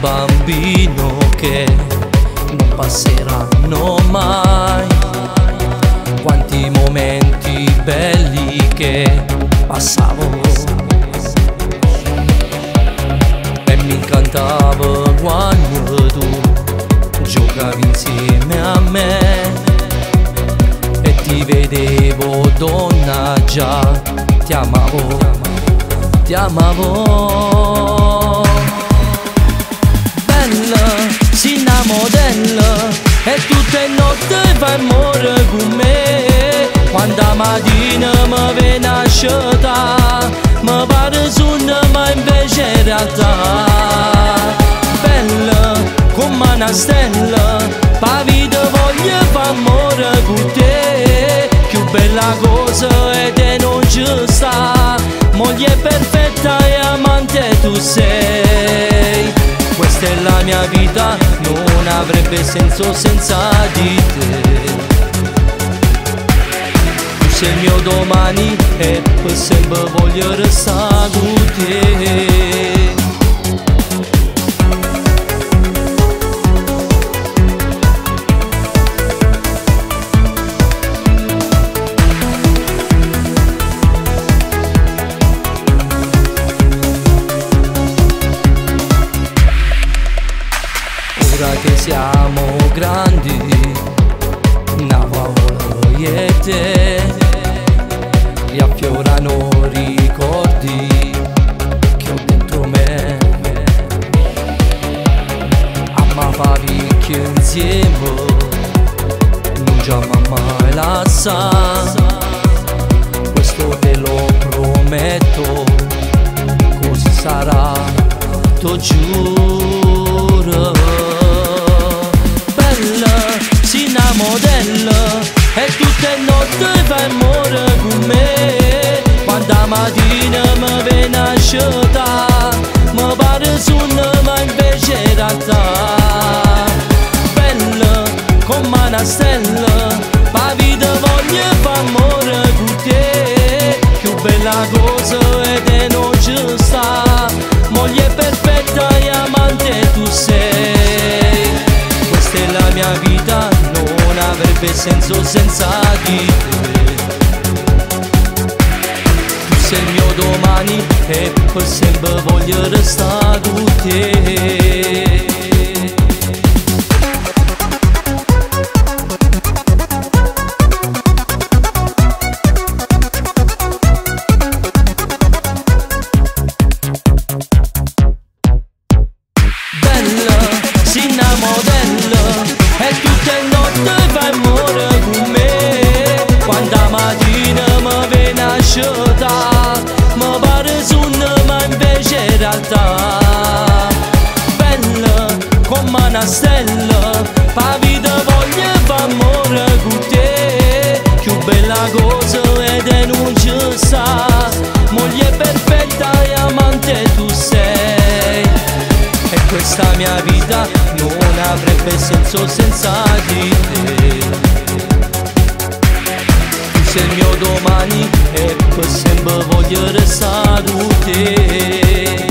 bambino che non passeranno mai. Quanti momenti belli che passavo e mi incantavo quando tu giocavi insieme a me e ti vedevo donna, già ti amavo, ti amavo. Bella, si innamorella e tutte le notti fai amore con me. Quando la mattina mi viene a scelta mi pare sonno ma invece in realtà. Bella come una stella, pa' vita voglio fare amore con te. Più bella cosa è che non ci sta, moglie perfetta e amante tu sei. Questa è la mia vita, non avrebbe senso senza di te. Tu sei il mio domani e per sempre voglio restare con te. Ora che siamo grandi, Navolo e te, riaffiorano ricordi che ho dentro me. Amava picchio insieme, non già mai lasciare. Questo te lo prometto, così sarà, t'ho giuro. Si innamorella e tutte le notti fai amore con me. Quando la mattina mi viene a scelta mi pare sonno ma invece in realtà. Bella come una stella, pa' vita voglio fare amore con te. Più bella cosa è che non ci sta, moglie perfetta e amante tu sei. Questa è la mia vita, non avrebbe senso senza di te. Tu sei il mio domani e per sempre voglio restare con te. Si innamorella e tutte le notti fai amore con me. Quando la mattina mi viene a scelta mi pare sonno ma invece in realtà. Bella come una stella, pa' vita voglio fare amore con te. Più bella cosa è che non ci sta, moglie perfetta e amante tu sei. E questa mia vita non avrebbe senso senza di te. Tu sei il mio domani e per sempre voglio restare con te.